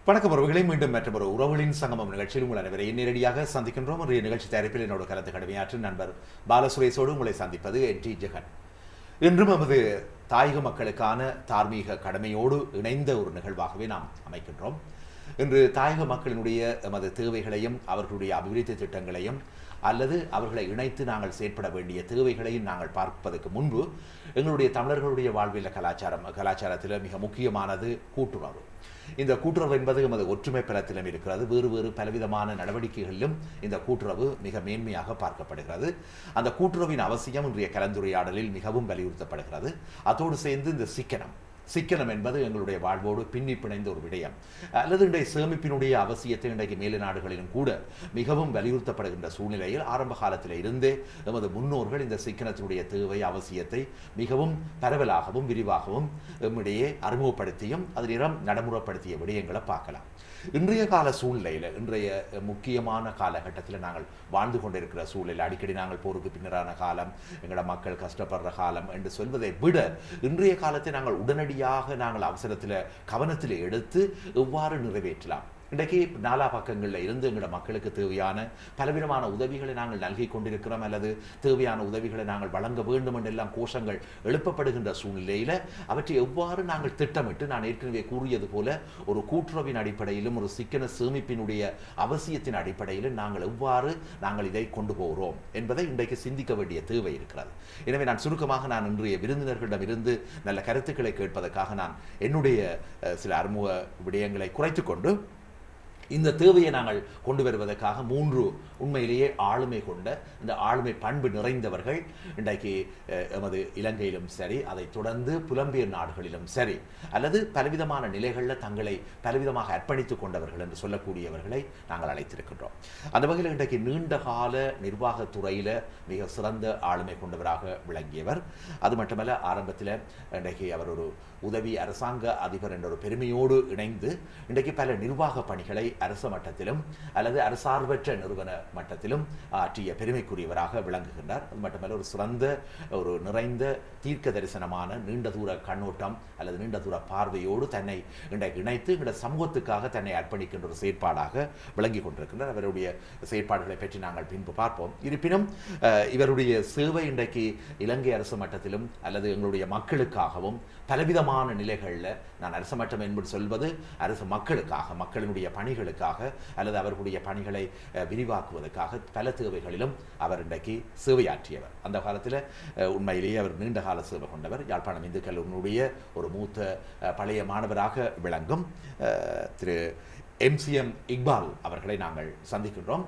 வணக்கம் உறவுகளை மீண்டும் மற்றொரு உறவுகளின் சங்கமம் நிகழ்ச்சியில் உங்கள் அனைவரையும் நேரடியாக சந்திக்கின்றோம். ஒரு நிகழ்ச்சி தயாரிப்பில் என்னோட கலந்து கடமையாற்றும் நண்பர் பாலசுரேஷோடு உங்களை சந்திப்பது என்.டி. ஜெகன். இன்றும் நமது தாயக மக்களுக்கான தார்மீக கடமையோடு இணைந்த ஒரு நிகழ்வாகவே நாம் அமைக்கின்றோம். இன்று தாயக மக்களினுடைய எமது தேவைகளையும் அவர்களுடைய அபிவிருத்தி திட்டங்களையும் அல்லது அவர்களை இணைத்து நாங்கள் செயற்பட வேண்டிய தேவைகளையும் நாங்கள் பார்ப்பதற்கு முன்பு எங்களுடைய தமிழர்களுடைய வாழ்வியல் கலாச்சாரத்தில் மிக முக்கியமானது கூட்டுறவு. இந்த கூட்டுறவு என்பது எமது ஒற்றுமை பலத்திலும் இருக்கிறது. வேறு வேறு பலவிதமான நடவடிக்கைகளிலும் இந்த கூட்டுறவு மிக மேன்மையாக பார்க்கப்படுகிறது. அந்த கூட்டுறவின் அவசியம் இன்றைய கலந்துரையாடலில் மிகவும் வலியுறுத்தப்படுகிறது. அதோடு சேர்ந்து இந்த சிக்கனம் என்பது எங்களுடைய வாழ்வோடு பின்னி பிணைந்த ஒரு விடயம். அல்லது இன்றைய சேமிப்பினுடைய அவசியத்தை இன்றைக்கு மேலை நாடுகளிலும் கூட மிகவும் வலியுறுத்தப்படுகின்ற சூழ்நிலையில் ஆரம்ப காலத்தில் இருந்தே எமது முன்னோர்கள் இந்த சிக்கனத்தினுடைய தேவை அவசியத்தை மிகவும் பரவலாகவும் விரிவாகவும் நம்மிடையே அறிமுகப்படுத்தியும் அதிலும் நடைமுறைப்படுத்திய விடயங்களை பார்க்கலாம். இன்றைய கால சூழ்நிலையில் இன்றைய முக்கியமான காலகட்டத்தில் நாங்கள் வாழ்ந்து கொண்டிருக்கிற சூழ்நிலை, அடிக்கடி நாங்கள் போருக்கு பின்னரான காலம், எங்களோட மக்கள் கஷ்டப்படுற காலம் என்று சொல்வதை விட இன்றைய காலத்தை நாங்கள் உடனடியாக நாங்கள் அவசரத்தில் கவனத்தில் எடுத்து எவ்வாறு நிறைவேற்றலாம். இன்றைக்கு நாலா பக்கங்களில் இருந்து எங்களோட மக்களுக்கு தேவையான பலவிதமான உதவிகளை நாங்கள் நல்கி கொண்டிருக்கிறோம், அல்லது தேவையான உதவிகளை நாங்கள் வழங்க வேண்டும் என்றெல்லாம் கோஷங்கள் எழுப்பப்படுகின்ற சூழ்நிலையில் அவற்றை எவ்வாறு நாங்கள் திட்டமிட்டு, நான் ஏற்கனவே கூறியது போல ஒரு கூட்டுறவின் அடிப்படையிலும் ஒரு சிக்கன சேமிப்பினுடைய அவசியத்தின் அடிப்படையிலும் நாங்கள் இதை கொண்டு போகிறோம் என்பதை இன்றைக்கு சிந்திக்க வேண்டிய தேவை இருக்கிறது. எனவே நான் சுருக்கமாக இன்றைய விருந்தினர்களிடமிருந்து நல்ல கருத்துக்களை கேட்பதற்காக நான் என்னுடைய சில அறிமுக விடயங்களை குறைத்துக்கொண்டு இந்த தேவையை நாங்கள் கொண்டு வருவதற்காக 3 உண்மையிலேயே ஆளுமை கொண்ட இந்த ஆளுமை பண்பு நிறைந்தவர்கள் இன்றைக்கு எமது இலங்கையிலும் சரி, அதை தொடர்ந்து புலம்பெயர் நாடுகளிலும் சரி, அல்லது பலவிதமான நிலைகளில் தங்களை பலவிதமாக அர்ப்பணித்துக் கொண்டவர்கள் என்று சொல்லக்கூடியவர்களை நாங்கள் அழைத்திருக்கின்றோம். அந்த வகையில் இன்றைக்கு நீண்ட கால நிர்வாகத்துறையில் மிக சிறந்த ஆளுமை கொண்டவராக விளங்கியவர். அது மட்டுமல்ல, ஆரம்பத்தில் இன்றைக்கு அவர் ஒரு உதவி அரசாங்க அதிபர் என்ற ஒரு பெருமையோடு இணைந்து இன்றைக்கு பல நிர்வாக பணிகளை அரச மட்டத்திலும் அல்லது அரசார்பற்ற நிறுவன மட்டத்திலும் ஆற்றிய பெருமைக்குரியவராக விளங்குகின்றார். அது மட்டுமல்ல, ஒரு சிறந்த ஒரு நிறைந்த தீர்க்க தரிசனமான நீண்ட தூர கண்ணோட்டம் அல்லது நீண்ட தூர பார்வையோடு தன்னை இன்றைக்கு இணைத்து இந்த சமூகத்துக்காக தன்னை அர்ப்பணிக்கின்ற ஒரு செயற்பாடாக விளங்கி கொண்டிருக்கின்றார். அவருடைய செயற்பாடுகளை பற்றி நாங்கள் பின்பு பார்ப்போம். இருப்பினும் இவருடைய சேவை இன்றைக்கு இலங்கை அரசு மட்டத்திலும் அல்லது எங்களுடைய மக்களுக்காகவும் பலவிதமான நிலைகளில், நான் அரசு மட்டம் என்பது சொல்வது அரசு மக்களுக்காக, மக்களினுடைய பணிகளுக்காக அல்லது அவர்களுடைய பணிகளை விரிவாக்குவதற்காக பல தேவைகளிலும் அவர் இன்றைக்கு சேவையாற்றியவர். அந்த காலத்தில் உண்மையிலேயே அவர் நீண்ட கால சேவை கொண்டவர். யாழ்ப்பாணம் இந்து கல்லூரியினுடைய ஒரு மூத்த பழைய மாணவராக விளங்கும் திரு MCM இக்பால் அவர்களை நாங்கள் சந்திக்கின்றோம்.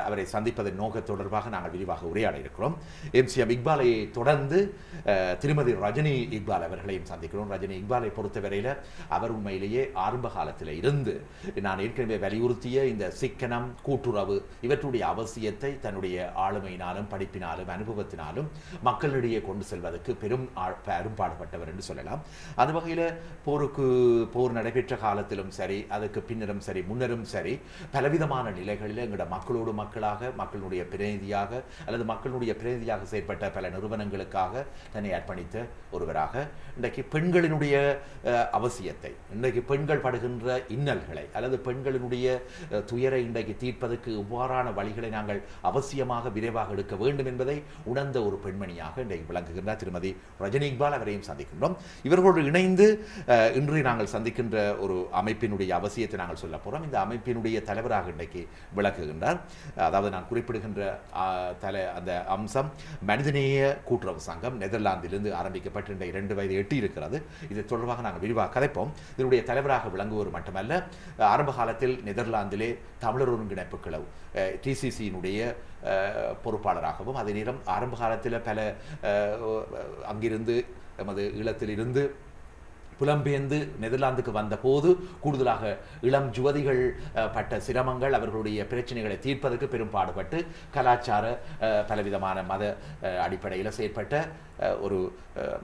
அவரை சந்திப்பதன் நோக்க தொடர்பாக நாங்கள் விரிவாக உரையாட இருக்கிறோம். MCM இக்பாலை தொடர்ந்து திருமதி ரஜினி இக்பால் அவர்களையும் சந்திக்கிறோம். ரஜினி இக்பாலை பொறுத்தவரையில் அவர் உண்மையிலேயே ஆரம்ப காலத்தில் இருந்து நான் ஏற்கனவே வலியுறுத்திய இந்த சிக்கனம், கூட்டுறவு இவற்றுடைய அவசியத்தை தன்னுடைய ஆளுமையினாலும் படிப்பினாலும் அனுபவத்தினாலும் மக்களிடையே கொண்டு செல்வதற்கு பெரும் பாடுபட்டவர் என்று சொல்லலாம். அந்த வகையில் போர் நடைபெற்ற காலத்திலும் சரி, அதுக்கு பின்னரும் சரி, முன்னரும் சரி, பலவிதமான நிலைகளில் எங்களோட மக்களாக, மக்களுடைய பிரதிநிதியாக அல்லது மக்களுடைய பிரதிநிதியாக செயற்பட்ட பல நிறுவனங்களுக்காக தன்னை அர்ப்பணித்த ஒருவராக இன்றைக்கு பெண்களினுடைய அவசியத்தை, இன்றைக்கு பெண்கள் படுகின்ற இன்னல்களை அல்லது பெண்களினுடைய துயரை இன்றைக்கு தீர்ப்பதற்கு இவ்வாறான வழிகளை நாங்கள் அவசியமாக விரைவாக எடுக்க வேண்டும் என்பதை உணர்ந்த ஒரு பெண்மணியாக இன்றைக்கு விளங்குகின்றார் திருமதி ரஜினி இக்பால். அவரையும் சந்திக்கின்றோம். இவர்களோடு இணைந்து இன்று நாங்கள் சந்திக்கின்ற ஒரு அமைப்பினுடைய அவசியத்தை நாங்கள் சொல்ல போகிறோம். இந்த அமைப்பினுடைய தலைவராக இன்றைக்கு விளக்குகின்றார். அதாவது நான் குறிப்பிடுகின்ற அந்த அம்சம் மனிதநேய கூட்டுறவு சங்கம், நெதர்லாந்திலிருந்து ஆரம்பிக்கப்பட்டு 2 வயது எட்டி இருக்கிறது. இது தொடர்பாக நாங்கள் விரிவாக கதைப்போம். இதனுடைய தலைவராக விளங்குவோர் மட்டுமல்ல, ஆரம்ப காலத்தில் நெதர்லாந்திலே தமிழர் ஒருங்கிணைப்பு கிளவு TCCயினுடைய பொறுப்பாளராகவும், அதே நேரம் ஆரம்ப காலத்தில் பல அங்கிருந்து எமது ஈழத்திலிருந்து புலம்பெயர்ந்து நெதர்லாந்துக்கு வந்த போது கூடுதலாக இளம் யுவதிகள் பட்ட சிரமங்கள், அவர்களுடைய பிரச்சனைகளை தீர்ப்பதற்கு பெரும் பாடுபட்டு கலாச்சார பலவிதமான மத அடிப்படையில் செயற்பட்ட ஒரு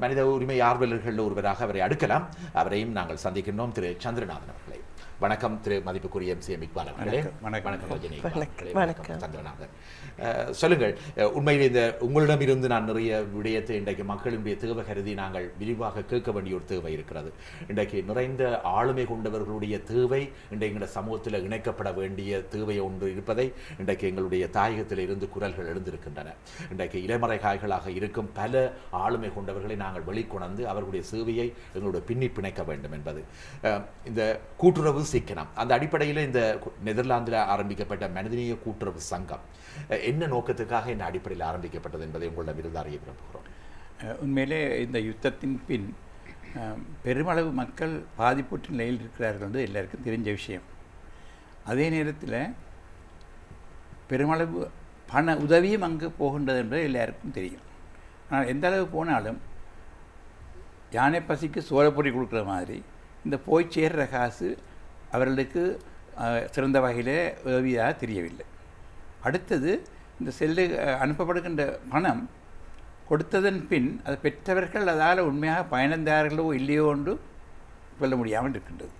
மனித உரிமை ஆர்வலர்கள் ஒருவராக அவரை அடுக்கலாம். அவரையும் நாங்கள் சந்திக்கின்றோம், திரு சந்திரநாதன் அவர்களை. வணக்கம் திரு மதிப்புக்குரிய MCM இக்பால் அவர்களே. வணக்கம் ரஜினி வணக்கம். சந்திரநாதன். சொல்லுங்கள், உண்மையில் இந்த உங்களிடமிருந்து நான் நிறைய விடயத்தை இன்றைக்கு மக்களுடைய தேவை கருதி நாங்கள் விரிவாக கேட்க வேண்டிய ஒரு தேவை இருக்கிறது. இன்றைக்கு நிறைந்த ஆளுமை கொண்டவர்களுடைய தேவை இன்றைய சமூகத்தில் இணைக்கப்பட வேண்டிய தேவை ஒன்று இருப்பதை இன்றைக்கு எங்களுடைய தாயகத்தில் இருந்து குரல்கள் எழுந்திருக்கின்றன. இன்றைக்கு இளமறைகாய்களாக இருக்கும் பல ஆளுமை கொண்டவர்களை நாங்கள் வெளிக்கொணர்ந்து அவர்களுடைய சேவையை எங்களுடைய பின்னி பிணைக்க வேண்டும் என்பது இந்த கூட்டுறவு சிக்கனம். அந்த அடிப்படையில் இந்த நெதர்லாந்தில் ஆரம்பிக்கப்பட்ட மனிதநேய கூட்டுறவு சங்கம் என்ன நோக்கத்துக்காக இந்த அடிப்படையில் ஆரம்பிக்கப்பட்டது என்பதை உங்களிடம் இருந்து அறிய விரும்புகிறோம். உண்மையிலே இந்த யுத்தத்தின் பின் பெருமளவு மக்கள் பாதிப்புற்ற நிலையில் இருக்கிறார்கள் என்று எல்லாருக்கும் தெரிஞ்ச விஷயம். அதே நேரத்தில் பெருமளவு பண உதவியும் அங்கு போகின்றது என்பது எல்லாருக்கும் தெரியும். ஆனால் எந்த அளவு போனாலும் யானை பசிக்கு சோளப்பொறி கொடுக்குற மாதிரி இந்த போய் சேர்ற காசு அவர்களுக்கு சிறந்த வகையில் உதவியாக தெரியவில்லை. அடுத்தது இந்த செல்லு அனுப்பப்படுகின்ற பணம் கொடுத்ததன் பின் அதை பெற்றவர்கள் அதால் உண்மையாக பயனடைந்தார்களோ இல்லையோ என்று சொல்ல முடியாமல் இருக்கின்றது.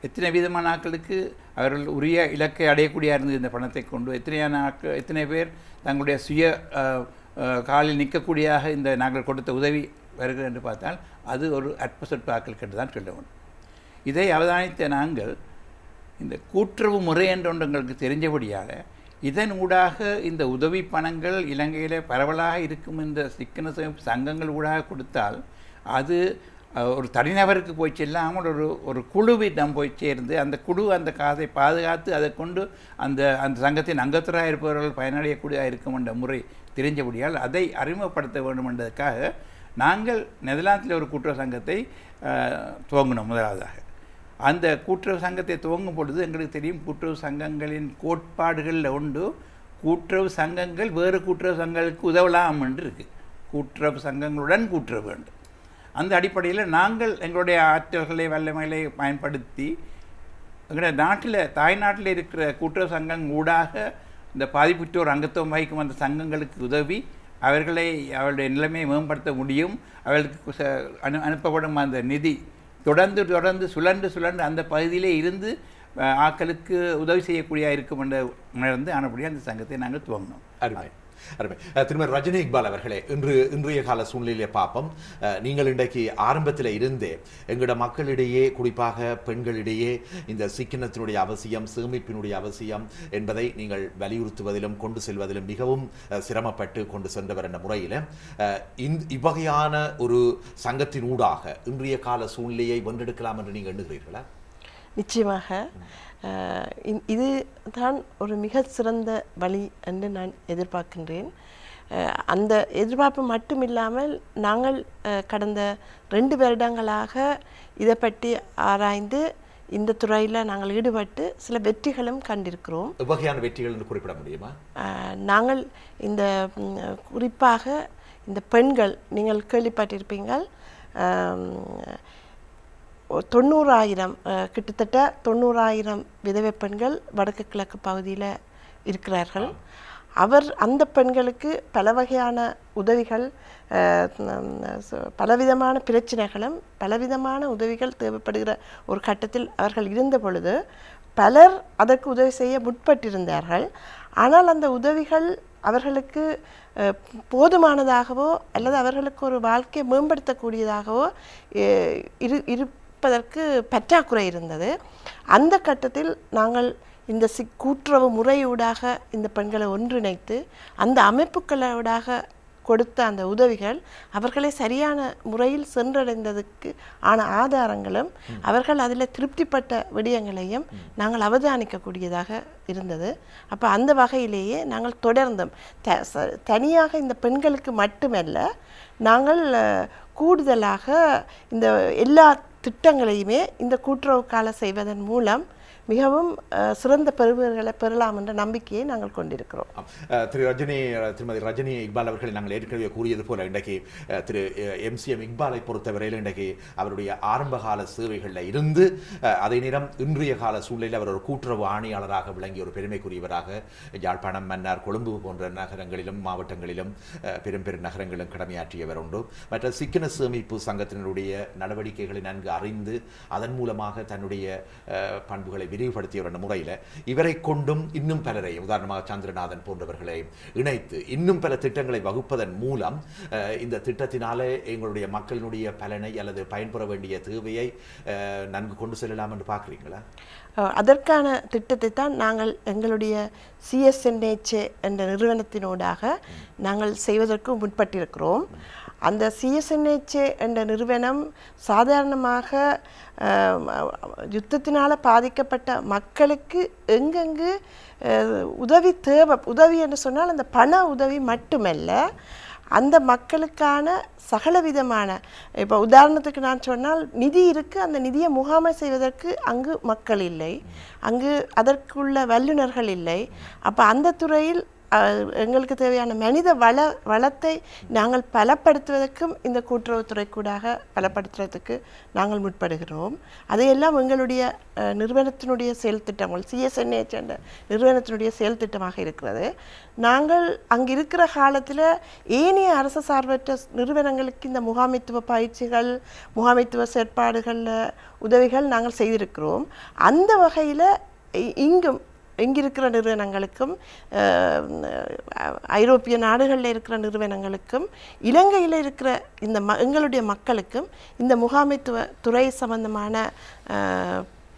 எத்தனை விதமான ஆட்களுக்கு அவர்கள் உரிய இலக்கை அடையக்கூடிய இருந்தது இந்த பணத்தை கொண்டு, எத்தனை பேர் தங்களுடைய சுய காலில் நிற்கக்கூடியதாக இந்த நாங்கள் கொடுத்த உதவி வருகிறது என்று பார்த்தால் அது ஒரு அற்ப சொற்ப ஆட்களுக்கு என்று தான் சொல்ல வேண்டும். இதை அவதானித்த நாங்கள் இந்த கூட்டுறவு முறை என்று ஒன்று எங்களுக்கு தெரிஞ்சபடியால் இதன் ஊடாக இந்த உதவி பணங்கள் இலங்கையில் பரவலாக இருக்கும் இந்த சிக்கன சங்கங்கள் ஊடாக கொடுத்தால் அது ஒரு தனிநபருக்கு போய் செல்லாமல் ஒரு குழுவிடம் போய் சேர்ந்து அந்த குழு அந்த காசை பாதுகாத்து அதை கொண்டு அந்த சங்கத்தின் அங்கத்தராக இருப்பவர்கள் பயனடையக்கூடியதாக இருக்கும் என்ற முறை தெரிஞ்சபடியால் அதை அறிமுகப்படுத்த வேண்டும் என்பதற்காக நாங்கள் நெதர்லாந்தில் ஒரு கூட்டுறவு சங்கத்தை துவங்கினோம். முதலாவதாக அந்த கூட்டுறவு சங்கத்தை துவங்கும் பொழுது எங்களுக்கு தெரியும் கூட்டுறவு சங்கங்களின் கோட்பாடுகளில் உண்டு கூட்டுறவு சங்கங்கள் வேறு கூட்டுறவு சங்கங்களுக்கு உதவலாம் என்று இருக்குது. கூட்டுறவு சங்கங்களுடன் கூட்டுறவு வேண்டும். அந்த அடிப்படையில் நாங்கள் எங்களுடைய ஆற்றல்களை வல்லமைகளை பயன்படுத்தி எங்களுடைய நாட்டில் தாய்நாட்டில் இருக்கிற கூட்டுறவு சங்கம் ஊடாக இந்த பாதிப்புற்றோர் அங்கத்துவம் வகிக்கும் அந்த சங்கங்களுக்கு உதவி அவர்களுடைய நிலைமையை மேம்படுத்த முடியும். அவர்களுக்கு அனுப்பப்படும் அந்த நிதி தொடர்ந்து சுழன்று அந்த பகுதியிலே இருந்து ஆட்களுக்கு உதவி செய்யக்கூடிய இருக்கும் என்ற உணர்ந்து ஆனபடியாக அந்த சங்கத்தை நாங்கள் துவங்கினோம். அருமை. திருமதி ரஜினி இக்பால் அவர்களே, இன்றைய கால சூழ்நிலையை பார்ப்போம். நீங்கள் இன்றைக்கு ஆரம்பத்தில் இருந்தே எங்களோட மக்களிடையே குறிப்பாக பெண்களிடையே இந்த சிக்கனத்தினுடைய அவசியம், சேமிப்பினுடைய அவசியம் என்பதை நீங்கள் வலியுறுத்துவதிலும் கொண்டு செல்வதிலும் மிகவும் சிரமப்பட்டு கொண்டு சென்றவர் என்ற முறையில் இவ்வகையான ஒரு சங்கத்தின் ஊடாக இன்றைய கால சூழ்நிலையை வென்றெடுக்கலாம் என்று நீங்கள் எண்ணுகிறீர்களா? நிச்சயமாக இது தான் ஒரு மிக சிறந்த வழி என்று நான் எதிர்பார்க்கின்றேன். அந்த எதிர்பார்ப்பு மட்டும் இல்லாமல் நாங்கள் கடந்த 2 வருடங்களாக இதை பற்றி ஆராய்ந்து இந்த துறையில் நாங்கள் ஈடுபட்டு சில வெற்றிகளும் கண்டிருக்கிறோம். வகையான வெற்றிகள் என்று குறிப்பிட முடியுமா? நாங்கள் இந்த குறிப்பாக இந்த பெண்கள், நீங்கள் கேள்விப்பட்டிருப்பீங்கள், 90,000 கிட்டத்தட்ட 90,000 விதவை பெண்கள் வடக்கு கிழக்கு பகுதியில் இருக்கிறார்கள். அந்த பெண்களுக்கு பல வகையான உதவிகள், பலவிதமான பிரச்சனைகளும் பலவிதமான உதவிகள் தேவைப்படுகிற ஒரு கட்டத்தில் அவர்கள் இருந்த பொழுது பலர் அதற்கு உதவி செய்ய முற்பட்டிருந்தார்கள். ஆனால் அந்த உதவிகள் அவர்களுக்கு போதுமானதாகவோ அல்லது அவர்களுக்கு ஒரு வாழ்க்கையை மேம்படுத்தக்கூடியதாகவோ இருப்பதற்கு பற்றாக்குறை இருந்தது. அந்த கட்டத்தில் நாங்கள் இந்த கூட்டுறவு முறையூடாக இந்த பெண்களை ஒன்றிணைத்து அந்த அமைப்புகளூடாக கொடுத்த அந்த உதவிகள் அவர்களை சரியான முறையில் சென்றடைந்ததுக்கு ஆன ஆதாரங்களும் அவர்கள் அதில் திருப்திப்பட்ட விடயங்களையும் நாங்கள் அவதானிக்கக்கூடியதாக இருந்தது. அப்போ அந்த வகையிலேயே நாங்கள் தொடர்ந்தும் தனியாக இந்த பெண்களுக்கு மட்டுமல்ல, நாங்கள் கூடுதலாக இந்த எல்லா திட்டங்களையுமே இந்த கூட்டுறவு கால செய்வதன் மூலம் மிகவும் சிறந்த பெறுபவர்களை பெறலாம் என்ற நம்பிக்கையை நாங்கள் கொண்டிருக்கிறோம். திருமதி ரஜினி இக்பால் அவர்கள் நாங்கள் ஏற்கனவே கூறியது போல இன்றைக்கு திரு MCM இக்பாலை பொறுத்தவரையில் இன்றைக்கு அவருடைய ஆரம்பகால சேவைகளில் இருந்து அதே நேரம் இன்றைய கால சூழ்நிலையில் அவர் ஒரு கூட்டுறவு ஆணையாளராக விளங்கிய ஒரு பெருமைக்குரியவராக யாழ்ப்பாணம், மன்னார், கொழும்பு போன்ற நகரங்களிலும் மாவட்டங்களிலும் பெரும் நகரங்களிலும் கடமையாற்றியவர் உண்டு. மற்ற சிக்கன சேமிப்பு சங்கத்தினருடைய நடவடிக்கைகளை நன்கு அறிந்து அதன் மூலமாக தன்னுடைய பண்புகளை விரிவுபடுத்தியவர் என்ற முறையில் இவரை கொண்டும் இன்னும் பலரை, உதாரணமாக சந்திரநாதன் போன்றவர்களை இணைத்து இன்னும் பல திட்டங்களை வகுப்பதன் மூலம் இந்த திட்டத்தினாலே எங்களுடைய மக்களினுடைய பலனை அல்லது பயன்பெற வேண்டிய தேவையை நன்கு கொண்டு செல்லலாம் என்று பார்க்குறீங்களா? அதற்கான திட்டத்தை தான் நாங்கள் எங்களுடைய CSNHA என்ற நிறுவனத்தினூடாக நாங்கள் செய்வதற்கு முற்பட்டிருக்கிறோம். அந்த CSNHA என்ற நிறுவனம் சாதாரணமாக யுத்தத்தினால் பாதிக்கப்பட்ட மக்களுக்கு எங்கெங்கு உதவி என்று சொன்னால் அந்த பண உதவி மட்டுமல்ல, அந்த மக்களுக்கான சகலவிதமான, இப்போ உதாரணத்துக்கு நான் சொன்னால் நிதி இருக்குது, அந்த நிதியை முகாமை செய்வதற்கு அங்கு மக்கள் இல்லை, அங்கு அதற்குள்ள வல்லுநர்கள் இல்லை. அப்போ அந்த துறையில் எங்களுக்கு தேவையான மனித வளத்தை நாங்கள் பலப்படுத்துவதற்கும் இந்த கூட்டுறவுத்துறை கூடாக பலப்படுத்துவதற்கு நாங்கள் முற்படுகிறோம். அதையெல்லாம் எங்களுடைய நிறுவனத்தினுடைய செயல் திட்டங்கள், CSNH என்ற நிறுவனத்தினுடைய செயல் திட்டமாக இருக்கிறது. நாங்கள் அங்கே இருக்கிற காலத்தில் ஏனைய அரசு சார்பற்ற நிறுவனங்களுக்கு இந்த முகாமைத்துவ பயிற்சிகள், முகாமைத்துவ செயற்பாடுகளில் உதவிகள் நாங்கள் செய்திருக்கிறோம். அந்த வகையில் இங்கிருக்கிற நிறுவனங்களுக்கும் ஐரோப்பிய நாடுகளில் இருக்கிற நிறுவனங்களுக்கும் இலங்கையில் இருக்கிற இந்த எங்களுடைய மக்களுக்கும் இந்த முகாமைத்துவ துறை சம்பந்தமான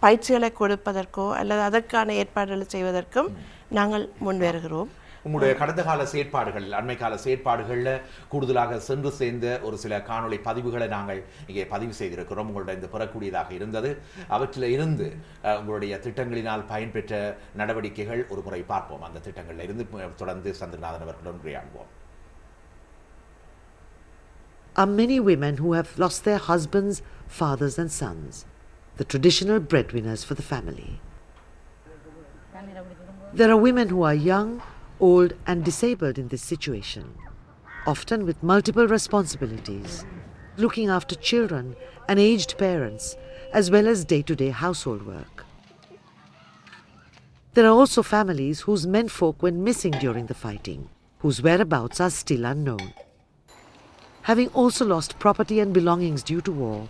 பயிற்சிகளை கொடுப்பதற்கோ அல்லது அதற்கான ஏற்பாடுகளை செய்வதற்கும் நாங்கள் முன்வருகிறோம். உங்களுடைய கடந்த கால செயற்பாடுகள், அண்மை கால செயற்பாடுகளில் கூடுதலாக சென்று சேர்ந்த ஒரு சில காணொளி பதிவுகளை நாங்கள் இங்கே பதிவு செய்திருக்கிறோம். உங்களுடைய இந்த பெறக்கூடியதாக இருந்தது. அவற்றில் இருந்து உங்களுடைய திட்டங்களினால் பயன்பெற்ற நடவடிக்கைகள் ஒரு முறை பார்ப்போம். அந்த திட்டங்களில் இருந்து தொடர்ந்து சந்திரநாதன் அவர்களுடன் உரையாடுவோம். Are many women who have lost their husbands, fathers and sons, the traditional breadwinners for the family. There are women who are young, old and disabled in this situation, often with multiple responsibilities, looking after children and aged parents, as well as day-to-day household work. There are also families whose menfolk went missing during the fighting, whose whereabouts are still unknown. Having also lost property and belongings due to war,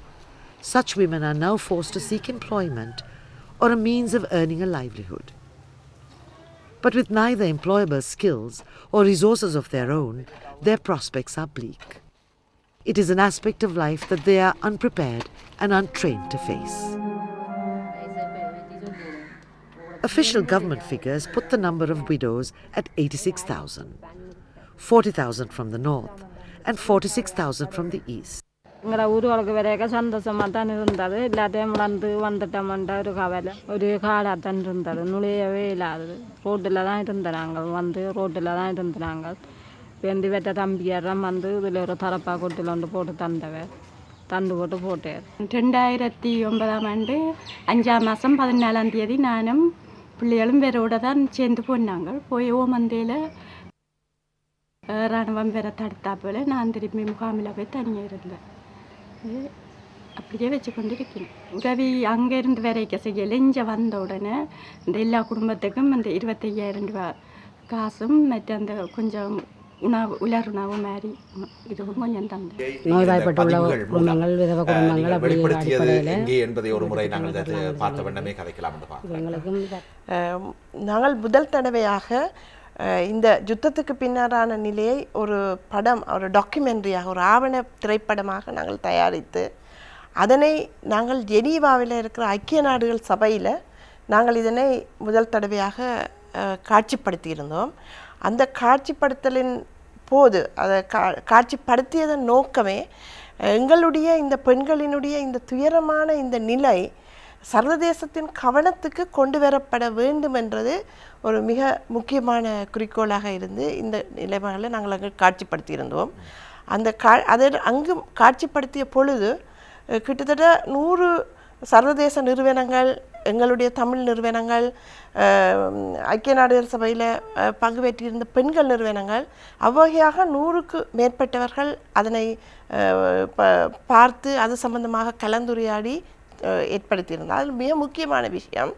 such women are now forced to seek employment or a means of earning a livelihood. But with neither employable skills or resources of their own, their prospects are bleak. It is an aspect of life that they are unprepared and untrained to face. Official government figures put the number of widows at 86,000, 40,000 from the north and 46,000 from the east. எங்களை ஊர்களுக்கு வரைக்க சந்தோஷமாக தான் இருந்தது. எல்லாத்தையும் வந்துட்டோம்ன்ற ஒரு கவலை, ஒரு காடாத்தான் இருந்தது. நுழையவே இல்லாதது. ரோட்டில் தான் இருந்தோம். நாங்கள் ரோட்டில் தான் இருந்தோம். நாங்கள் வெட்ட தம்பியாரம் இதில் ஒரு தரப்பா கொட்டில் ஒன்று போட்டு தந்து போட்டார். 2009 5ஆம் மாதம் 14ஆம் தேதி நானும் பிள்ளைகளும் வேறோட தான் சேர்ந்து போனாங்க. போய் ஓமந்தையில் இராணுவம் வேற தடுத்தாப்புல நான் திரும்பி முகாமில் போய் தனியாக இருந்தேன். அப்படியே வச்சு கொண்டு இருக்கேன். உதவி அங்கேருந்து வரைக்க செய்யலை. இங்கே வந்த உடனே இந்த எல்லா குடும்பத்துக்கும் அந்த 25,000 ரூபா காசும் மற்ற அந்த கொஞ்சம் உலருணவு மாதிரி இதுவும் கொஞ்சம் தந்தேன். நோய்வாய்ப்பட்டுள்ள குடும்பங்கள், விதவ குடும்பங்கள் என்பதை ஒரு முறை நாங்கள் பார்த்த வண்ணமே கதைக்கலாம். நாங்கள் முதல் தடவையாக இந்த யுத்தத்துக்கு பின்னரான நிலையை ஒரு படம், ஒரு டாக்குமெண்ட்ரியாக, ஒரு ஆவண திரைப்படமாக நாங்கள் தயாரித்து அதனை நாங்கள் ஜெனீவாவில் இருக்கிற ஐக்கிய நாடுகள் சபையில் நாங்கள் இதனை முதல் தடவையாக காட்சிப்படுத்தியிருந்தோம். அந்த காட்சிப்படுத்தலின் போது அதை காட்சிப்படுத்தியதன் நோக்கமே எங்களுடைய இந்த பெண்களினுடைய இந்த துயரமான இந்த நிலை சர்வதேசத்தின் கவனத்துக்கு கொண்டு வரப்பட வேண்டும் என்றது ஒரு மிக முக்கியமான குறிக்கோளாக இருந்து இந்த நிலைமைகளை நாங்கள் அங்கே காட்சிப்படுத்தியிருந்தோம். அந்த அதை அங்கு காட்சிப்படுத்திய பொழுது கிட்டத்தட்ட 100 சர்வதேச நிறுவனங்கள், எங்களுடைய தமிழ் நிறுவனங்கள், ஐக்கிய நாடுகள் சபையில் பங்கு பெற்றிருந்த பெண்கள் நிறுவனங்கள், அவ்வகையாக 100க்கு மேற்பட்டவர்கள் அதனை பார்த்து அது சம்பந்தமாக கலந்துரையாடி ஏற்படுத்தியிருந்தார். அதில் மிக முக்கியமான விஷயம்,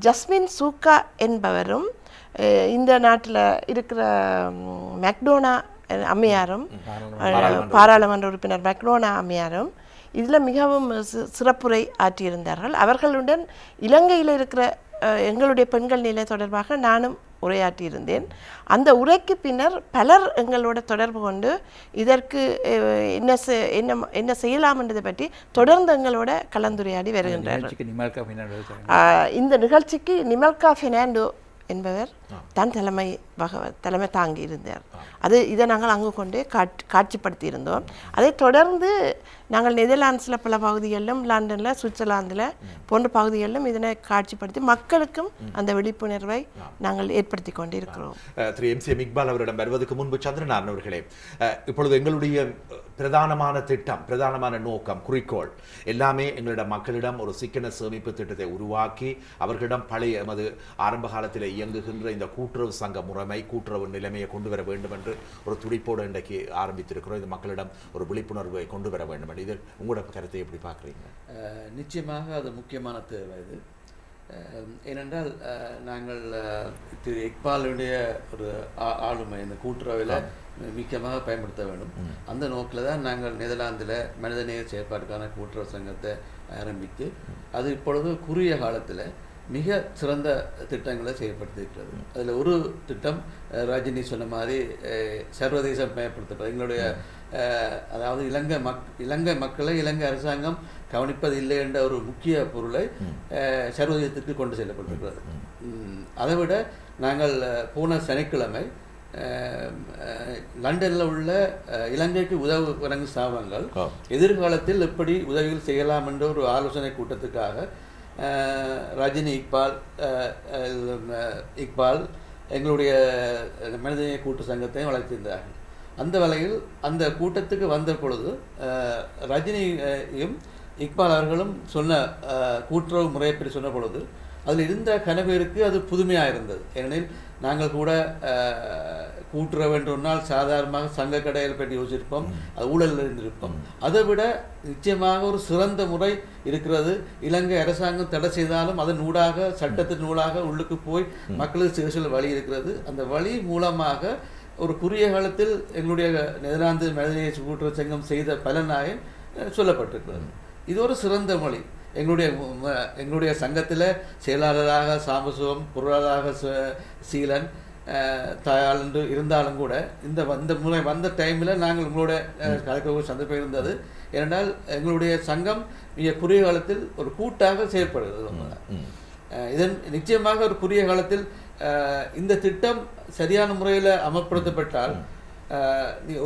ஜஸ்மின் சூக்கா என்பவரும் இந்த நாட்டில் இருக்கிற மெக்டோனா அம்மையாரும், பாராளுமன்ற உறுப்பினர் மெக்டோனா அம்மையாரும் இதில் மிகவும் சிறப்புரை ஆற்றியிருந்தார்கள். அவர்களுடன் இலங்கையில் இருக்கிற எங்களுடைய பெண்கள் நிலை தொடர்பாக நானும் உரையாற்றியிருந்தேன். அந்த உரைக்கு பின்னர் பலர் எங்களோட தொடர்பு கொண்டு இதற்கு என்ன செய்யலாம் என்பதை பற்றி தொடர்ந்து எங்களோட கலந்துரையாடி வருகின்றார்கள். இந்த நிகழ்ச்சிக்கு நிமல்கா பெர்னாண்டோ என்பவர் தான் தலைமை தாங்கி இருந்தார். இதை நாங்கள் அங்கு கொண்டு காட்சிப்படுத்தி இருந்தோம். அதை தொடர்ந்து நாங்கள் நெதர்லாண்ட்ஸில் பல பகுதிகளிலும், லண்டனில், சுவிட்சர்லாந்தில் போன்ற பகுதிகளிலும் இதனை காட்சிப்படுத்தி மக்களுக்கும் அந்த விழிப்புணர்வை நாங்கள் ஏற்படுத்தி கொண்டு இருக்கிறோம். திரு MCM இக்பால் அவரிடம் வருவதற்கு முன்பு சந்திரனார் அவர்களே, இப்பொழுது எங்களுடைய பிரதானமான திட்டம், பிரதானமான நோக்கம், குறிக்கோள் எல்லாமே எங்களிடம் மக்களிடம் ஒரு சிக்கன சேமிப்பு திட்டத்தை உருவாக்கி அவர்களிடம் பழைய எமது ஆரம்ப காலத்தில் இயங்குகின்ற இந்த கூட்டுறவு சங்க முறைமை, கூட்டுறவு நிலைமையை கொண்டு வர வேண்டும் என்று ஒரு துடிப்போடு இன்றைக்கு ஆரம்பித்திருக்கிறோம். இது மக்களிடம் ஒரு விழிப்புணர்வை கொண்டு வர வேண்டும். இது உங்களோட கருத்தை எப்படி பார்க்குறீங்க? நிச்சயமாக அது முக்கியமான தேவை இது. ஏனென்றால் நாங்கள் திரு இக்பாலுடைய ஒரு ஆளுமை இந்த கூட்டுறவில் முக்கியமாக பயன்படுத்த வேண்டும். அந்த நோக்கில் தான் நாங்கள் நெதர்லாந்தில் மனிதநேய செயற்பாட்டுக்கான கூட்டுறவு சங்கத்தை ஆரம்பித்து அது இப்பொழுது குறுகிய காலத்தில் மிக சிறந்த திட்டங்களை செயல்படுத்தியிருக்கிறது. அதில் ஒரு திட்டம் ரஜினி சொன்ன மாதிரி சர்வதேசம் பயன்படுத்தப்படுறது. எங்களுடைய அதாவது இலங்கை மக்களை இலங்கை அரசாங்கம் கவனிப்பதில்லை என்ற ஒரு முக்கிய பொருளை சர்வதேசத்திற்கு கொண்டு செல்லப்பட்டிருக்கிறது. அதை விட நாங்கள் போன சனிக்கிழமை லண்டனில் உள்ள இலங்கைக்கு உதவி வழங்கும் ஸ்தாபனங்கள் எதிர்காலத்தில் எப்படி உதவிகள் செய்யலாம் என்ற ஒரு ஆலோசனை கூட்டத்துக்காக ரஜினி இக்பால் எங்களுடைய மனிதநேய கூட்டு சங்கத்தையும் வளர்த்திருந்தார்கள். அந்த வகையில் அந்த கூட்டத்துக்கு வந்த பொழுது ரஜினியும் இக்பால் அவர்களும் சொன்ன கூட்டுறவு முறையை பற்றி சொன்ன பொழுது அதில் இருந்த கனவேருக்கு அது புதுமையாக இருந்தது. ஏனெனில் நாங்கள் கூட கூட்டுறவு என்றால் சாதாரணமாக சங்க கடையில் பற்றி யோசிச்சிருப்போம், அது ஊழலில் இருந்திருப்போம். அதை விட நிச்சயமாக ஒரு சிறந்த முறை இருக்கிறது. இலங்கை அரசாங்கம் தடை செய்தாலும் அதன் ஊடாக, சட்டத்தின் நூலாக உள்ளுக்கு போய் மக்களுக்கு சிகிச்சை வழி இருக்கிறது. அந்த வழி மூலமாக ஒரு குறுகிய காலத்தில் எங்களுடைய நெதர்லாந்து மனிதநேய கூட்டுறவு சங்கம் செய்த பலனாக சொல்லப்பட்டிருக்கிறது. இது ஒரு சிறந்த மொழி. எங்களுடைய சங்கத்தில் செயலாளராக சாம்பசுவம், பொருளாளராக சீலன், தாயாள் என்று இருந்தாலும் கூட இந்த முறை வந்த டைமில் நாங்கள் உங்களோட கலக்க சந்தர்ப்பம் இருந்தது. ஏனென்றால் எங்களுடைய சங்கம் மிக குறுகிய காலத்தில் ஒரு கூட்டாக செயல்படுகிறது. இதன் நிச்சயமாக ஒரு குறுகிய காலத்தில் இந்த திட்டம் சரியான முறையில் அமல்படுத்தப்பட்டால்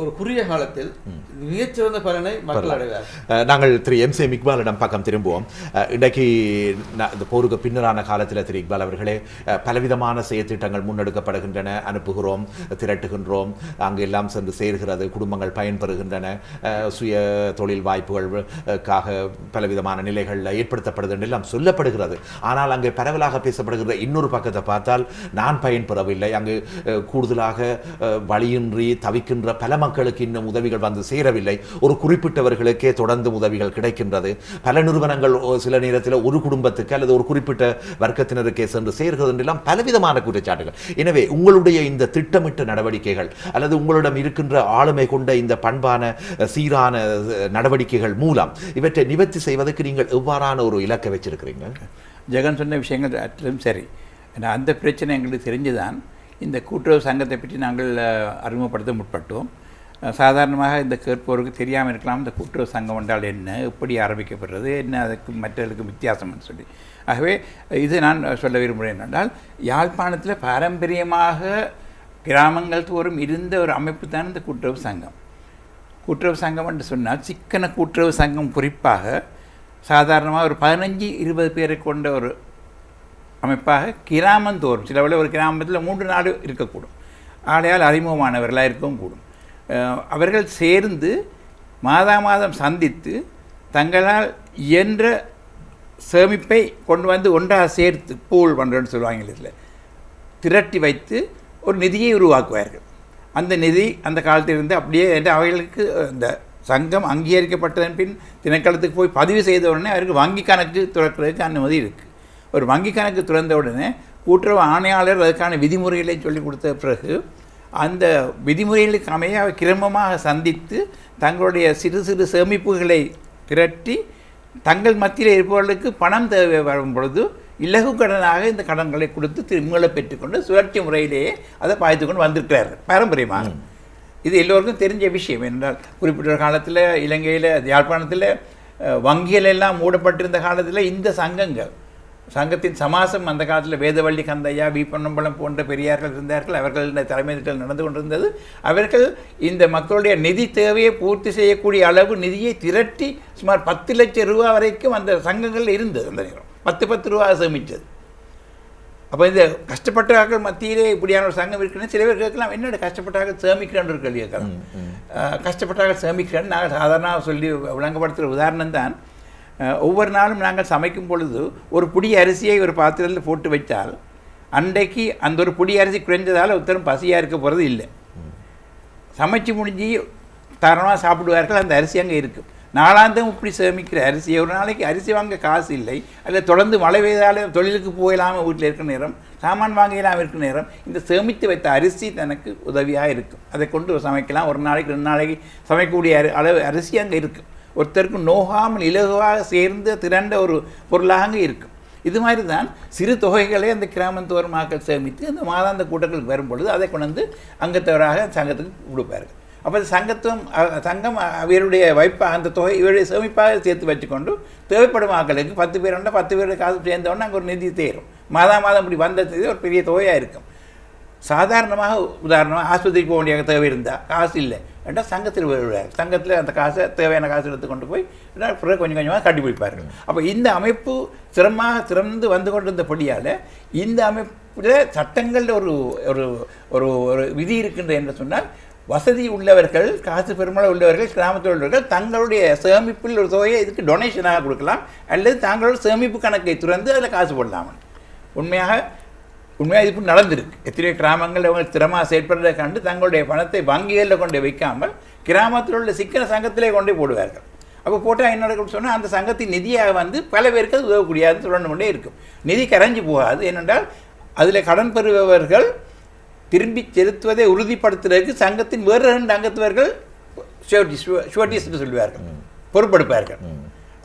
ஒரு குறுகிய காலத்தில் மிகச்சிறந்த பலனை மக்கள் அடைவார். நாங்கள் திரு MCM இக்பாலிடம் பக்கம் திரும்புவோம். இன்றைக்கு இந்த போருக்கு பின்னரான காலத்தில் திரு இக்பால் அவர்களே, பலவிதமான செயற்திட்டங்கள் முன்னெடுக்கப்படுகின்றன, அனுப்புகிறோம், திரட்டுகின்றோம், அங்கு எல்லாம் சென்று சேர்கிறது, குடும்பங்கள் பயன்பெறுகின்றன, சுய தொழில் வாய்ப்புகளுக்காக பலவிதமான நிலைகளில் ஏற்படுத்தப்படுது எல்லாம் சொல்லப்படுகிறது. ஆனால் அங்கே பரவலாக பேசப்படுகிற இன்னொரு பக்கத்தை பார்த்தால் நான் பயன்பெறவில்லை, அங்கு கூடுதலாக வழியின்றி தவிக்கின்ற பல மக்களுக்கு இன்னும் உதவிகள் வந்து சேரவில்லை, ஒரு குறிப்பிட்டவர்களுக்கே தொடர்ந்து உதவிகள் கிடைக்கின்றது, பல நிறுவனங்கள் சில நேரத்தில் ஒரு குடும்பத்துக்கு அல்லது ஒரு குறிப்பிட்ட வர்க்கத்தினருக்கே சென்று சேர்கிறது என்றெல்லாம் பலவிதமான குற்றச்சாட்டுகள். எனவே உங்களுடைய இந்த திட்டமிட்ட நடவடிக்கைகள் அல்லது உங்களிடம் இருக்கின்ற ஆளுமை கொண்ட இந்த பண்பான சீரான நடவடிக்கைகள் மூலம் இவற்றை நிவர்த்தி செய்வதற்கு நீங்கள் எவ்வாறான ஒரு இலக்கை வச்சிருக்கிறீங்க? ஜெகன் சொன்ன விஷயங்கள் அற்றிலும் சரி. அந்த பிரச்சனை எங்களுக்கு தெரிஞ்சுதான் இந்த கூட்டுறவு சங்கத்தை பற்றி நாங்கள் அறிமுகப்படுத்த முற்பட்டோம். சாதாரணமாக இந்த கேட்போருக்கு தெரியாமல் இருக்கலாம் இந்த கூட்டுறவு சங்கம் என்றால் என்ன, எப்படி ஆரம்பிக்கப்படுறது, என்ன அதுக்கு மற்றவர்களுக்கு வித்தியாசம்னு சொல்லி. ஆகவே இது நான் சொல்ல விரும்புகிறேன் என்றால், யாழ்ப்பாணத்தில் பாரம்பரியமாக கிராமங்கள் தோறும் இருந்த ஒரு அமைப்பு தான் இந்த கூட்டுறவு சங்கம். கூட்டுறவு சங்கம் என்று சொன்னால் சிக்கன கூட்டுறவு சங்கம் குறிப்பாக சாதாரணமாக ஒரு 15-20 பேரை கொண்ட ஒரு அமைப்பாக கிராமந்தோறும், சில வேளை ஒரு கிராமத்தில் 3-4 இருக்கக்கூடும், ஆளையால் அறிமுகமானவர்களாக இருக்கவும் கூடும். அவர்கள் சேர்ந்து மாதம் சந்தித்து தங்களால் இயன்ற சேமிப்பை கொண்டு வந்து ஒன்றாக சேர்த்து பூல் பண்ணுறேன்னு சொல்லுவாங்க இதில் திரட்டி வைத்து ஒரு நிதியை உருவாக்குவார்கள். அந்த நிதி அந்த காலத்திலிருந்து அப்படியே அவைகளுக்கு இந்த சங்கம் அங்கீகரிக்கப்பட்டதன் பின் திணைக்களத்துக்கு போய் பதிவு செய்த உடனே அவருக்கு வங்கி கணக்கு துறக்கிறதுக்கு அனுமதி இருக்குது. ஒரு வங்கி கணக்கு திறந்த உடனே கூட்டுறவு ஆணையாளர் அதுக்கான விதிமுறைகளை சொல்லிக் கொடுத்த பிறகு அந்த விதிமுறைகளுக்கு அமைய அவை கிரமமாக சந்தித்து தங்களுடைய சிறு சிறு சேமிப்புகளை திரட்டி தங்கள் மத்தியில் இருப்பவர்களுக்கு பணம் தேவை வரும் பொழுது இலகு கடனாக இந்த கடன்களை கொடுத்து திரும்பங்களை பெற்றுக்கொண்டு சுழற்சி முறையிலேயே அதை பாய்த்து கொண்டு வந்திருக்கிறார்கள் பாரம்பரியமாக. இது எல்லோருக்கும் தெரிஞ்ச விஷயம். என்றால் குறிப்பிட்ட காலத்தில் இலங்கையில் யாழ்ப்பாணத்தில் வங்கிகள் எல்லாம் மூடப்பட்டிருந்த காலத்தில் இந்த சங்கத்தின் சமாசம் அந்த காலத்தில் வேதவள்ளி கந்தையா வி பொன்னம்பலம் போன்ற பெரியார்கள் இருந்தார்கள். அவர்கள் தலைமையில் நடந்து கொண்டிருந்தது. அவர்கள் இந்த மக்களுடைய நிதி தேவையை பூர்த்தி செய்யக்கூடிய அளவு நிதியை திரட்டி சுமார் 10 லட்சம் ரூபா வரைக்கும் அந்த சங்கங்கள் இருந்தது. அந்த நேரம் 10 ரூபா சேமித்தது. அப்போ இந்த கஷ்டப்பட்டவர்கள் மத்தியிலே இப்படியான ஒரு சங்கம் இருக்குன்னு சில பேர் கேட்கலாம், என்னோட கஷ்டப்பட்டார்கள் சேமிக்கிறேன்னு ஒரு கேள்வி கேட்கலாம். கஷ்டப்பட்டார்கள் சேமிக்கிறேன்னு நாங்கள் சாதாரணமாக சொல்லி விளங்கப்படுத்துகிற உதாரணம் தான். ஒவ்வொரு நாளும் நாங்கள் சமைக்கும் பொழுது ஒரு புடி அரிசியை ஒரு பாத்திரத்தில் போட்டு வைத்தால் அன்றைக்கு அந்த ஒரு புடி அரிசி குறைஞ்சதால் ஒருத்தரும் பசியாக இருக்க போகிறது இல்லை. சமைச்சு முடிஞ்சு தாராளமாக சாப்பிடுவார்கள். அந்த அரிசி அங்கே இருக்கும். நாளாந்தம் இப்படி சேமிக்கிற அரிசி, ஒரு நாளைக்கு அரிசி வாங்க காசு இல்லை, அதில் தொடர்ந்து மழை பெய்தாலும் தொழிலுக்கு போயிடாமல் வீட்டில் இருக்கிற நேரம், சாமான் வாங்கலாமல் இருக்கிற நேரம் இந்த சேமித்து வைத்த அரிசி தனக்கு உதவியாக இருக்கும். அதை கொண்டு சமைக்கலாம். ஒரு நாளைக்கு 2 நாளைக்கு சமைக்கக்கூடிய அளவு அரிசி அங்கே இருக்கும். ஒருத்தருக்கு நோகாமல் இலகுவாக சேர்ந்து திரண்ட ஒரு பொருளாக அங்கே இருக்கும். இது மாதிரி தான் சிறு தொகைகளை அந்த கிராமத்தோர் மக்கள் சேமித்து அந்த மாதாந்த கூட்டங்களுக்கு வரும்பொழுது அதை கொண்டு வந்து அங்கத்தவராக சங்கத்துக்கு கொடுப்பார்கள். அப்போ சங்கம் அவருடைய வைப்பாக அந்த தொகை இவருடைய சேமிப்பாக சேர்த்து வச்சுக்கொண்டு தேவைப்படும் ஆக்களுக்கு 10 பேர் 10 பேருடைய காசு சேர்ந்தோடனே அங்கே ஒரு நிதி தேரும். மாதம் இப்படி வந்தது ஒரு பெரிய தொகையாக இருக்கும். சாதாரணமாக உதாரணமாக ஆஸ்பத்திரிக்கு போக வேண்டிய தேவை இருந்தால் காசு இல்லை என்றால் சங்கத்தில் வருவார். சங்கத்தில் அந்த காசை தேவையான காசு எடுத்து கொண்டு போய் பிறகு கொஞ்சம் கொஞ்சமாக கட்டி பிடிப்பார்கள். அப்போ இந்த அமைப்பு திறந்து வந்து கொண்டிருந்தபடியால் இந்த அமைப்பில் சட்டங்களில் ஒரு ஒரு ஒரு ஒரு விதி இருக்கின்ற என்று சொன்னால் வசதி உள்ளவர்கள், காசு பெருமளவு உள்ளவர்கள், கிராமத்தில் உள்ளவர்கள் தங்களுடைய சேமிப்பில் ஒரு தொகையை இதுக்கு டொனேஷனாக கொடுக்கலாம், அல்லது தங்களோட சேமிப்பு கணக்கை துறந்து அதில் காசு போடலாம். உண்மையாக இது நடந்திருக்கு. எத்தனையோ கிராமங்கள் அவங்க திறமாக செயல்படுறதை கண்டு தங்களுடைய பணத்தை வங்கிகளில் கொண்டு வைக்காமல் கிராமத்தில் உள்ள சிக்கன சங்கத்திலே கொண்டே போடுவார்கள். அப்போ போட்டால் என்ன நடக்கும் சொன்னால் அந்த சங்கத்தின் நிதியாக வந்து பல பேருக்கு அது உதவக்கூடியதுன்னு சொல்லணும் கொண்டே இருக்கும். நிதி கரைஞ்சி போகாது. ஏனென்றால் அதில் கடன் பெறுபவர்கள் திரும்பி செலுத்துவதை உறுதிப்படுத்துவதற்கு சங்கத்தின் வேறு 2 அங்கத்தவர்கள் ஷுவர்டிஸ்ன்னு சொல்லுவார்கள், பொறுப்பெடுப்பார்கள்.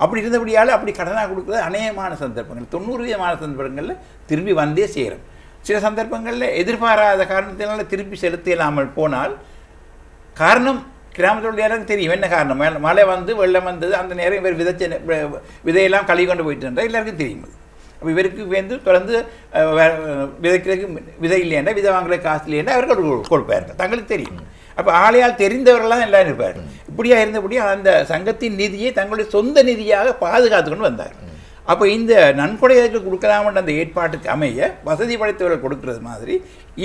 அப்படி இருந்தபடியால் அப்படி கடனாக கொடுக்குறது அநேகமான சந்தர்ப்பங்கள் 90% சந்தர்ப்பங்களில் திரும்பி வந்தே சேரும். சில சந்தர்ப்பங்களில் எதிர்பாராத காரணத்தினால திருப்பி செலுத்த இல்லாமல் போனால் காரணம் கிராமத்தில் எல்லாருக்கும் தெரியும் என்ன காரணம். மழை வந்து வெள்ளம் வந்தது, அந்த நேரம் இவர் விதையெல்லாம் கழுவி கொண்டு போயிட்டு இருந்தால் எல்லாருக்கும் தெரியும். அப்போ இவருக்கு வந்து தொடர்ந்து விதைக்கிறதுக்கு விதை இல்லையாண்டா விதை வாங்குற காசு இல்லையாண்டா அவர்கள் கொடுப்பார்கள், தங்களுக்கு தெரியும். அப்போ ஆளையால் தெரிந்தவர்கள்லாம் எல்லாரும் இருப்பார்கள். இப்படியாக இருந்தபடியாக அந்த சங்கத்தின் நிதியை தங்களுடைய சொந்த நிதியாக பாதுகாத்து கொண்டு வந்தார்கள். அப்போ இந்த நன்கொடைகளுக்கு கொடுக்கலாம்ன்ற அந்த ஏற்பாட்டுக்கு அமைய வசதி படைத்தவர்கள் கொடுக்கறது மாதிரி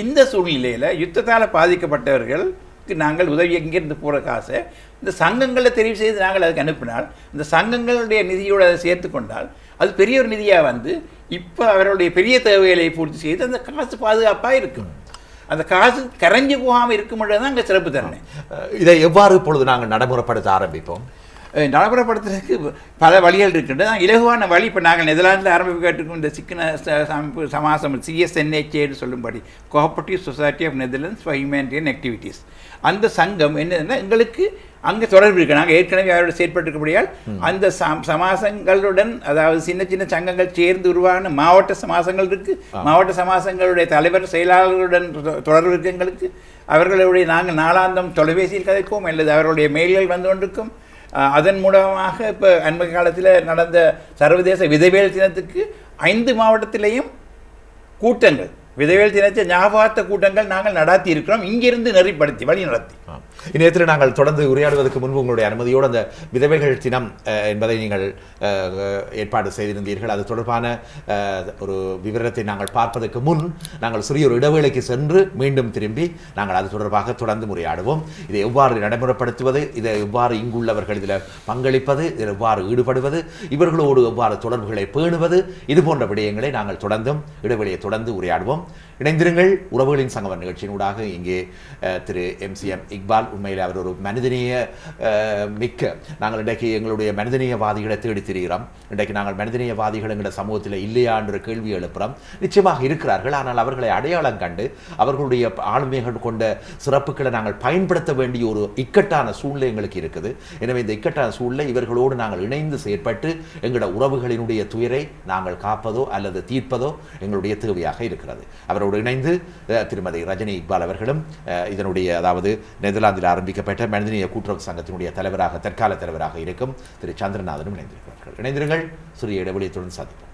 இந்த சூழ்நிலையில் யுத்தத்தால் பாதிக்கப்பட்டவர்களுக்கு நாங்கள் உதவி எங்கேருந்து போகிற காசை இந்த சங்கங்களை தெரிவு செய்து நாங்கள் அதுக்கு அனுப்பினால் இந்த சங்கங்களுடைய நிதியோடு அதை சேர்த்து கொண்டால் அது பெரிய ஒரு நிதியாக வந்து இப்போ அவர்களுடைய பெரிய தேவைகளை பூர்த்தி செய்து அந்த காசு பாதுகாப்பாக இருக்கும். அந்த காசு கரைஞ்சி போகாமல் இருக்கும்போது தான் அங்கே சிறப்பு தன்மை. இதை எவ்வாறு இப்பொழுது நாங்கள் நடைமுறைப்படுத்த ஆரம்பிப்போம்? நடைமுறைப்படுத்துறதுக்கு பல வழிகள் இருக்கின்றது. இலகுவான வழி இப்போ நாங்கள் நெதர்லாந்தில் ஆரம்பிக்க கேட்டிருக்கோம். இந்த சிக்கன சமாசம் CSNHன்னு சொல்லும்படி cooperative society of Netherlands for humanitarian activities. அந்த சங்கம் என்னதுன்னா எங்களுக்கு அங்கே தொடர்பு இருக்குது. நாங்கள் ஏற்கனவே அவரோட செயற்பட்டிருக்கபடியால் அந்த சமாசங்களுடன், அதாவது சின்ன சின்ன சங்கங்கள் சேர்ந்து உருவான மாவட்ட சமாசங்கள் இருக்குது. மாவட்ட சமாசங்களுடைய தலைவர் செயலாளர்களுடன் தொடர்பு இருக்குது எங்களுக்கு. அவர்களுடைய நாங்கள் நாளாந்தம் தொலைபேசியில் கதைப்போம், அல்லது அவர்களுடைய மெயில்கள் வந்து கொண்டிருக்கும். அதன் மூலமாக இப்போ அண்மை காலத்தில் நடந்த சர்வதேச விதைவேல் தினத்துக்கு 5 மாவட்டத்திலேயும் கூட்டங்கள், விதைவேல் தினத்தை ஞாபகார்த்த கூட்டங்கள் நாங்கள் நடாத்தி இருக்கிறோம். இங்கிருந்து நெறிப்படுத்தி வழி நடத்தி இந்நேரத்தில் நாங்கள் தொடர்ந்து உரையாடுவதற்கு முன்பு உங்களுடைய அனுமதியோடு அந்த விதவைகள் தினம் என்பதை நீங்கள் ஏற்பாடு செய்திருந்தீர்கள். அது தொடர்பான ஒரு விவரத்தை நாங்கள் பார்ப்பதற்கு முன் நாங்கள் சிறிய ஒரு இடைவேளைக்கு சென்று மீண்டும் திரும்பி நாங்கள் அது தொடர்பாக தொடர்ந்து உரையாடுவோம். இதை எவ்வாறு நடைமுறைப்படுத்துவது, இதை எவ்வாறு இங்குள்ளவர்கள் இதில் பங்களிப்பது, இதில் எவ்வாறு ஈடுபடுவது, இவர்களோடு எவ்வாறு தொடர்புகளை பேணுவது, இது போன்ற விடயங்களை நாங்கள் தொடர்ந்தும் இடைவெளியை தொடர்ந்து உரையாடுவோம். இணைந்திருங்கள். உறவுகளின் சங்கமம் நிகழ்ச்சியினூடாக இங்கே திரு MCM இக்பால், உண்மையில் அவர் ஒரு மனிதநேய மிக்க, நாங்கள் இன்றைக்கு எங்களுடைய மனிதநேயவாதிகளை தேடி திரிகிறோம். இன்றைக்கு நாங்கள் மனிதநேயவாதிகள் எங்களுடைய சமூகத்தில் இல்லையா என்ற கேள்வி எழுப்புகிறோம். நிச்சயமாக இருக்கிறார்கள். ஆனால் அவர்களை அடையாளம் கண்டு அவர்களுடைய ஆளுமைகள் கொண்ட சிறப்புகளை நாங்கள் பயன்படுத்த வேண்டிய ஒரு இக்கட்டான சூழ்நிலை எங்களுக்கு இருக்குது. எனவே இந்த இக்கட்டான சூழ்நிலை இவர்களோடு நாங்கள் இணைந்து செயற்பட்டு எங்களுடைய உறவுகளினுடைய துயரை நாங்கள் காப்பதோ அல்லது தீர்ப்பதோ எங்களுடைய தேவையாக இருக்கிறது. அவரோடு இணைந்து திருமதி ரஜினி இக்பால் அவர்களும் இதனுடைய அதாவது நெதர்லாந்தில் ஆரம்பிக்கப்பட்ட மனிதநேய கூட்டுறவு சங்கத்தினுடைய தலைவராக தற்கால தலைவராக இருக்கும் திரு சந்திரநாதனும் இணைந்திருக்கிறார்கள். இணைந்திருங்கள். சிறிய இடைவெளியை தொடர்ந்து சந்திப்போம்.